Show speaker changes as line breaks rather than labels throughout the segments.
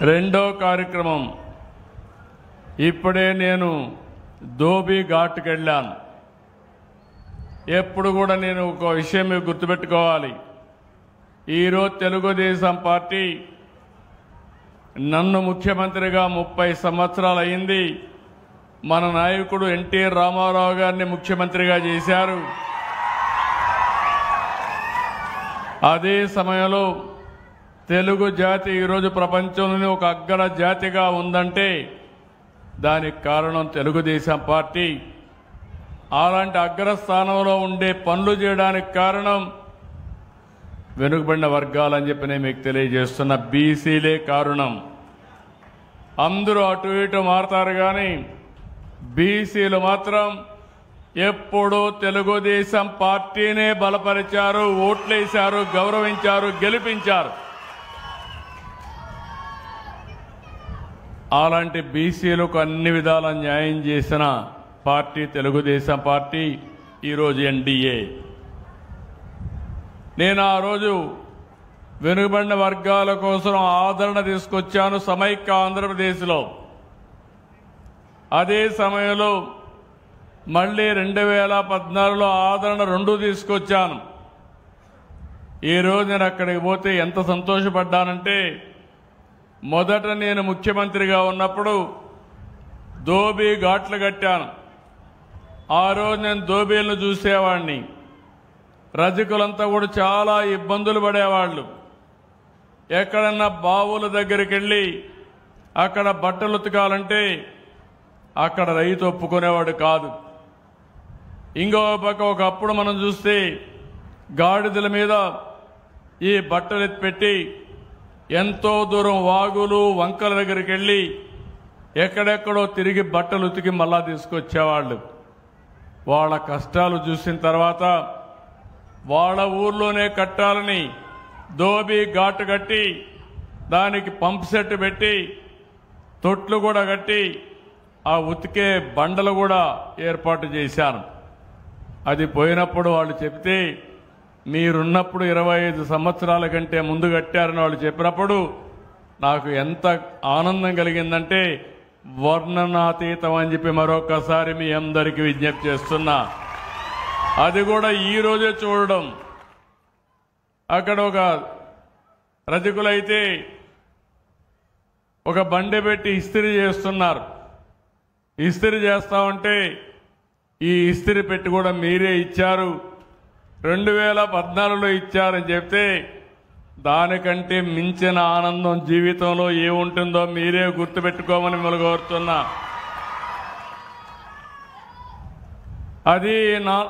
రెండో కార్యక్రమం ఇప్పుడే నేను ధోబీ ఘాట్కి వెళ్ళాను. ఎప్పుడు కూడా నేను ఒక విషయం మీరు గుర్తుపెట్టుకోవాలి. ఈరోజు తెలుగుదేశం పార్టీ నన్ను ముఖ్యమంత్రిగా 30 సంవత్సరాలు అయింది. మన నాయకుడు ఎన్టీ రామారావు గారిని ముఖ్యమంత్రిగా చేశారు. అదే సమయంలో తెలుగు జాతి ఈరోజు ప్రపంచంలోనే ఒక అగ్ర జాతిగా ఉందంటే దానికి కారణం తెలుగుదేశం పార్టీ. అలాంటి అగ్రస్థానంలో ఉండే పనులు చేయడానికి కారణం వెనుకబడిన వర్గాలని చెప్పి నేను మీకు తెలియజేస్తున్న బీసీలే కారణం. అందరూ అటు ఇటు మారుతారు కానీ బీసీలు మాత్రం ఎప్పుడూ తెలుగుదేశం పార్టీనే బలపరిచారు, ఓట్లేశారు, గౌరవించారు, గెలిపించారు. అలాంటి బీసీలకు అన్ని విధాల న్యాయం చేసిన పార్టీ తెలుగుదేశం పార్టీ, ఈరోజు ఎన్డీఏ. నేను ఆ రోజు వెనుకబడిన వర్గాల కోసం ఆదరణ తీసుకొచ్చాను సమైక్య ఆంధ్రప్రదేశ్లో. అదే సమయంలో మళ్ళీ 2014లో ఆదరణ 2 తీసుకొచ్చాను. ఈరోజు నేను అక్కడికి పోతే ఎంత సంతోషపడ్డానంటే, మొదట నేను ముఖ్యమంత్రిగా ఉన్నప్పుడు ధోబీ ఘాట్లు కట్టాను. ఆ రోజు నేను ధోబీలను చూసేవాడిని. రజకులంతా కూడా చాలా ఇబ్బందులు పడేవాళ్ళు. ఎక్కడన్నా బావుల దగ్గరికి వెళ్ళి అక్కడ బట్టలు ఉతకాలంటే అక్కడ రైతు ఒప్పుకునేవాడు కాదు. ఇంకో పక్క ఒకప్పుడు మనం చూస్తే గాడిదల మీద ఈ బట్టలు ఎత్తిపెట్టి ఎంతో దూరం వాగులు వంకల దగ్గరికి వెళ్ళి ఎక్కడెక్కడో తిరిగి బట్టలు ఉతికి మళ్ళా తీసుకొచ్చేవాళ్ళు. వాళ్ళ కష్టాలు చూసిన తర్వాత వాళ్ళ ఊర్లోనే కట్టాలని ధోబీ ఘాట్ కట్టి దానికి పంప్ సెట్ పెట్టి తొట్లు కూడా కట్టి ఆ ఉతికే బండలు కూడా ఏర్పాటు చేశాను. అది పోయినప్పుడు వాళ్ళు చెప్తే, మీరున్నప్పుడు 25 సంవత్సరాల కంటే ముందు కట్టారని వాళ్ళు చెప్పినప్పుడు నాకు ఎంత ఆనందం కలిగిందంటే వర్ణనాతీతం అని చెప్పి మరొకసారి మీ అందరికీ విజ్ఞప్తి చేస్తున్నా. అది కూడా ఈ రోజే చూడడం. అక్కడ ఒక రజకులైతే ఒక బండి పెట్టి ఇస్త్రీ చేస్తున్నారు. ఇస్త్రీ చేస్తామంటే ఈ ఇస్త్రీ పెట్టి కూడా మీరే ఇచ్చారు, 2014లో ఇచ్చారని చెప్తే దానికంటే మించిన ఆనందం జీవితంలో ఏముంటుందో మీరే గుర్తుపెట్టుకోమని మిమ్మల్ని కోరుతున్నా. అది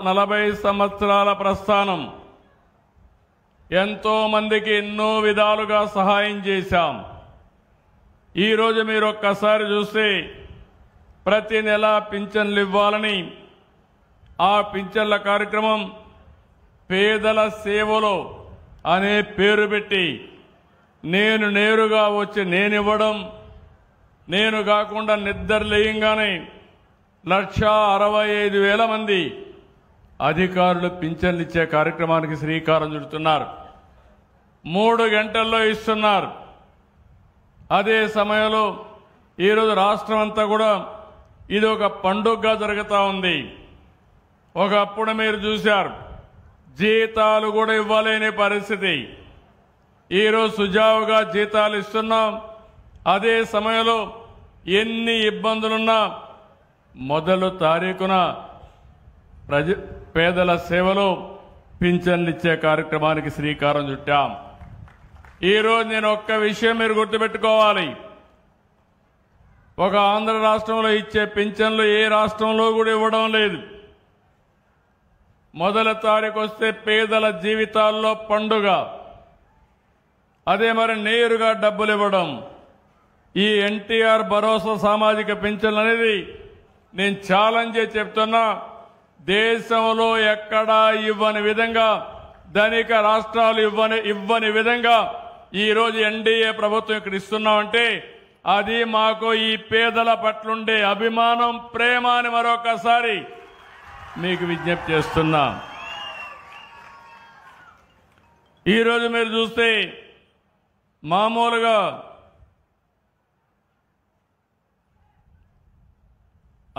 40 సంవత్సరాల ప్రస్థానం. ఎంతో మందికి ఎన్నో విధాలుగా సహాయం చేశాం. ఈరోజు మీరు ఒక్కసారి చూస్తే ప్రతి నెల పింఛన్లు ఇవ్వాలని ఆ పింఛన్ల కార్యక్రమం పేదల సేవలో అనే పేరు పెట్టి నేను నేరుగా వచ్చి నేనివ్వడం, నేను కాకుండా నిద్రలేయంగానే 1,65,000 మంది అధికారులు పింఛన్లు ఇచ్చే కార్యక్రమానికి శ్రీకారం చుడుతున్నారు. 3 గంటల్లో ఇస్తున్నారు. అదే సమయంలో ఈరోజు రాష్ట్రం అంతా కూడా ఇది ఒక పండుగగా జరుగుతూ ఉంది. ఒకప్పుడు మీరు చూశారు, జీతాలు కూడా ఇవ్వలేని పరిస్థితి. ఈరోజు సుజావుగా జీతాలు ఇస్తున్నాం. అదే సమయంలో ఎన్ని ఇబ్బందులున్నా మొదలు తారీఖున పేదల సేవలో పింఛన్లు ఇచ్చే కార్యక్రమానికి శ్రీకారం చుట్టాం. ఈరోజు నేను ఒక్క విషయం మీరు గుర్తుపెట్టుకోవాలి. ఒక ఆంధ్ర రాష్ట్రంలో ఇచ్చే పింఛన్లు ఏ రాష్ట్రంలో కూడా ఇవ్వడం లేదు. మొదల తారీఖు వస్తే పేదల జీవితాల్లో పండుగ. అదే మరి నేరుగా డబ్బులు ఇవ్వడం. ఈ ఎన్టీఆర్ భరోసా సామాజిక పింఛన్లు అనేది నేను ఛాలెంజ్ చేసి చెప్తున్నా, దేశంలో ఎక్కడా ఇవ్వని విధంగా, ధనిక రాష్ట్రాలు ఇవ్వని విధంగా ఈరోజు ఎన్డీఏ ప్రభుత్వం ఇక్కడ ఇస్తున్నామంటే అది మాకు ఈ పేదల పట్లుండే అభిమానం, ప్రేమ అని మరొకసారి మీకు విజ్ఞప్తి చేస్తున్నా. ఈరోజు మీరు చూస్తే మామూలుగా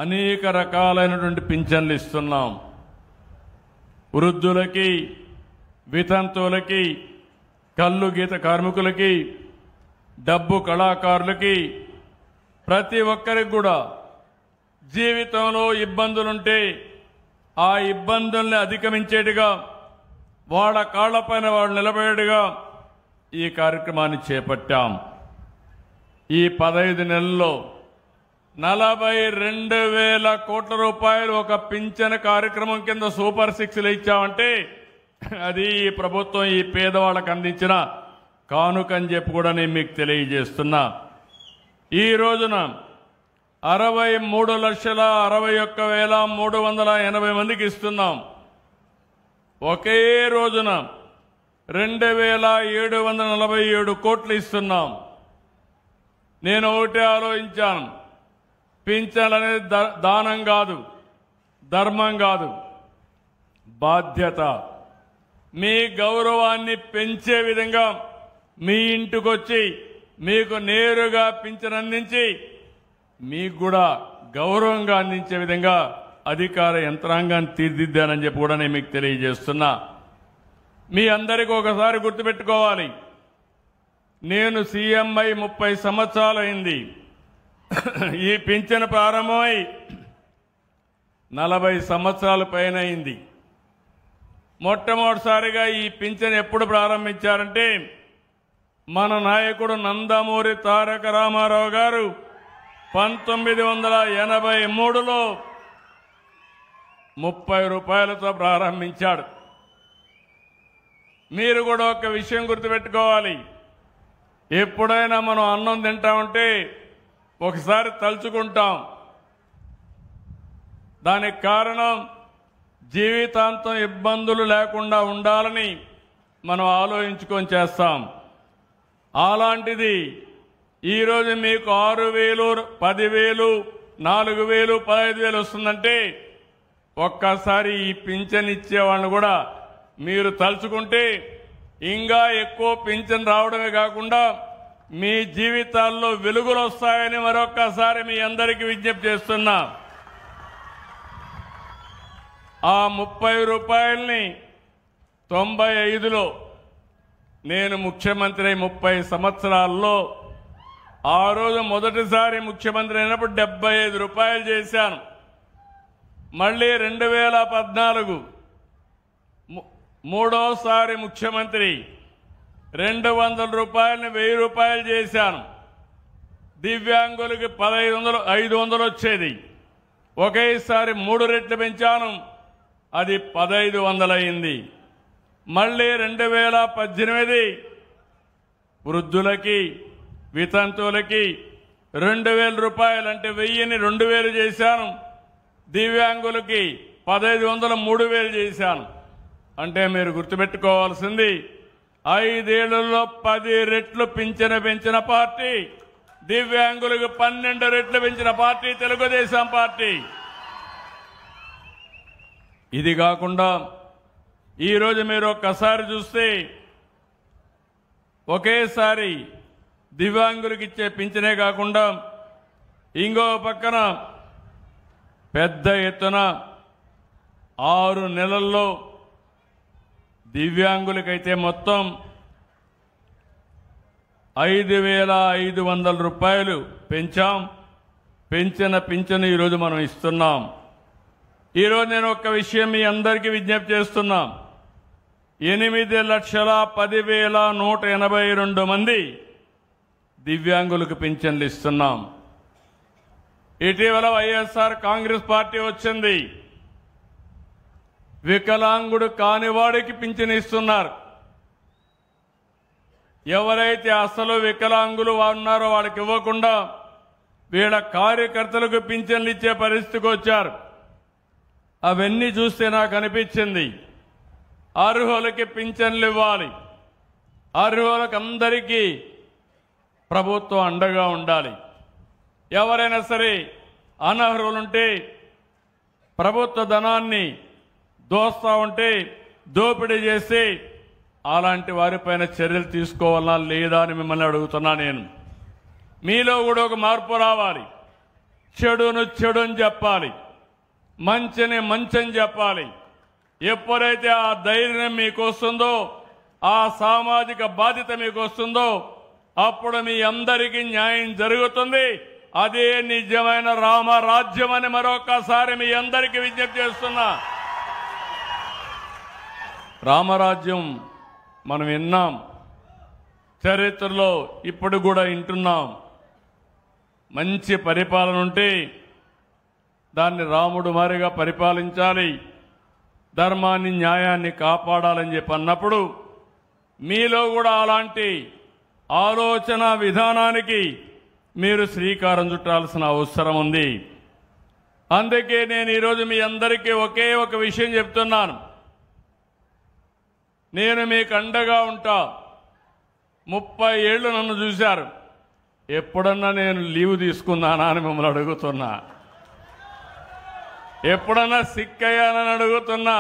అనేక రకాలైనటువంటి పింఛన్లు ఇస్తున్నాం. వృద్ధులకి, వితంతువులకి, కల్లు గీత కార్మికులకి, డబ్బు కళాకారులకి, ప్రతి ఒక్కరికి కూడా జీవితంలో ఇబ్బందులుంటే ఆ ఇబ్బందుల్ని అధిగమించేట్టుగా వాళ్ళ కాళ్లపైన వాళ్ళు నిలబడేట్టుగా ఈ కార్యక్రమాన్ని చేపట్టాం. ఈ 15 నెలల్లో 42,000 కోట్ల రూపాయలు ఒక పింఛన్ కార్యక్రమం కింద సూపర్ 6లు ఇచ్చామంటే అది ఈ ప్రభుత్వం ఈ పేదవాళ్ళకు అందించిన కానుక అని చెప్పి కూడా నేను మీకు తెలియజేస్తున్నా. ఈ రోజున 63,61,380 మందికి ఇస్తున్నాం. ఒకే రోజున 2,747 కోట్లు ఇస్తున్నాం. నేను ఒకటే ఆలోచించాను, పింఛన్ అనేది దానం కాదు, ధర్మం కాదు, బాధ్యత. మీ గౌరవాన్ని పెంచే విధంగా మీ ఇంటికొచ్చి మీకు నేరుగా పింఛన్ అందించి మీకు కూడా గౌరవంగా అందించే విధంగా అధికార యంత్రాంగాన్ని తీర్చిదిద్దానని చెప్పి కూడా నేను మీకు తెలియజేస్తున్నా. మీ అందరికీ ఒకసారి గుర్తుపెట్టుకోవాలి, నేను సీఎం అయి 30 సంవత్సరాలు అయింది. ఈ పింఛన్ ప్రారంభమై 40 సంవత్సరాల పైన అయింది. మొట్టమొదటిసారిగా ఈ పింఛన్ ఎప్పుడు ప్రారంభించారంటే మన నాయకుడు నందమూరి తారక రామారావు గారు 1983లో 30 రూపాయలతో ప్రారంభించాడు. మీరు కూడా ఒక విషయం గుర్తుపెట్టుకోవాలి, ఎప్పుడైనా మనం అన్నం తింటామంటే ఒకసారి తలుచుకుంటాం. దానికి కారణం జీవితాంతం ఇబ్బందులు లేకుండా ఉండాలని మనం ఆలోచించుకొని చేస్తాం. అలాంటిది ఈరోజు మీకు 6,000, 10,000, 4,000, 15,000 వస్తుందంటే ఒక్కసారి ఈ పింఛన్ ఇచ్చేవాళ్ళని కూడా మీరు తలుచుకుంటే ఇంకా ఎక్కువ పింఛన్ రావడమే కాకుండా మీ జీవితాల్లో వెలుగులు వస్తాయని మరొక్కసారి మీ అందరికీ విజ్ఞప్తి చేస్తున్నా. ఆ 30 రూపాయల్ని 95లో నేను ముఖ్యమంత్రి 30 సంవత్సరాల్లో ఆ రోజు మొదటిసారి ముఖ్యమంత్రి అయినప్పుడు 75 రూపాయలు చేశాను. మళ్ళీ 2014 మూడోసారి ముఖ్యమంత్రి 200 రూపాయలని 1000 రూపాయలు చేశాను. దివ్యాంగులకి 500 వచ్చేది, ఒకేసారి 3 రెట్లు పెంచాను, అది 1,500 అయింది. మళ్ళీ 2018 వృద్ధులకి, వితంతువులకి 2,000 రూపాయలు అంటే 1000ని 2,000 చేశాను. దివ్యాంగులకి 1,500 3,000 చేశాను. అంటే మీరు గుర్తుపెట్టుకోవాల్సింది 5 ఏళ్లలో 10 రెట్లు పెంచిన పార్టీ, దివ్యాంగులకు 12 రెట్లు పెంచిన పార్టీ తెలుగుదేశం పార్టీ. ఇది కాకుండా ఈరోజు మీరు ఒక్కసారి చూస్తే ఒకేసారి దివ్యాంగులకు ఇచ్చే పింఛనే కాకుండా ఇంకో పక్కన పెద్ద ఎత్తున 6 నెలల్లో దివ్యాంగులకైతే మొత్తం 5,500 రూపాయలు పెంచాం. పెంచిన పింఛను ఈరోజు మనం ఇస్తున్నాం. ఈరోజు నేను ఒక విషయం మీ అందరికీ విజ్ఞప్తి చేస్తున్నా. 8,10,10,182 మంది దివ్యాంగులకు పింఛన్లు ఇస్తున్నాం. ఇటీవల వైఎస్ఆర్ కాంగ్రెస్ పార్టీ వచ్చింది, వికలాంగుడు కానివాడికి పింఛన్ ఇస్తున్నారు. ఎవరైతే అసలు వికలాంగులు ఉన్నారో వాళ్ళకి ఇవ్వకుండా వీళ్ళ కార్యకర్తలకు పింఛన్లు ఇచ్చే పరిస్థితికి వచ్చారు. అవన్నీ చూస్తే నాకు అనిపించింది, అర్హులకి పింఛన్లు ఇవ్వాలి, అర్హులకు అందరికీ ప్రభుత్వం అండగా ఉండాలి. ఎవరైనా సరే అనర్హులుంటే ప్రభుత్వ ధనాన్ని దోస్తా ఉంటే దోపిడీ చేసి అలాంటి వారిపైన చర్యలు తీసుకోవాలా లేదా అని మిమ్మల్ని అడుగుతున్నా. నేను మీలో కూడా ఒక మార్పు రావాలి. చెడును చెడుని చెప్పాలి, మంచిని మంచని చెప్పాలి. ఎప్పుడైతే ఆ ధైర్యం మీకు వస్తుందో, ఆ సామాజిక బాధ్యత మీకు వస్తుందో, అప్పుడు మీ అందరికీ న్యాయం జరుగుతుంది. అదే నిజమైన రామరాజ్యం అని మరొకసారి మీ అందరికీ విజ్ఞప్తి చేస్తున్నా. రామరాజ్యం మనం విన్నాం, చరిత్రలో ఇప్పుడు కూడా వింటున్నాం. మంచి పరిపాలన ఉంటే దాన్ని రాముడు మారిగా పరిపాలించాలి, ధర్మాన్ని న్యాయాన్ని కాపాడాలని చెప్పి అన్నప్పుడు మీలో కూడా అలాంటి ఆలోచన విధానానికి మీరు శ్రీకారం చుట్టాల్సిన అవసరం ఉంది. అందుకే నేను ఈరోజు మీ అందరికీ ఒకే ఒక విషయం చెప్తున్నాను. నేను మీకు అండగా ఉంటా. 30 ఏళ్ళు నన్ను చూశారు. ఎప్పుడన్నా నేను లీవ్ తీసుకున్నానా అని మిమ్మల్ని అడుగుతున్నా. ఎప్పుడన్నా సిక్ అయ్యానని అడుగుతున్నా.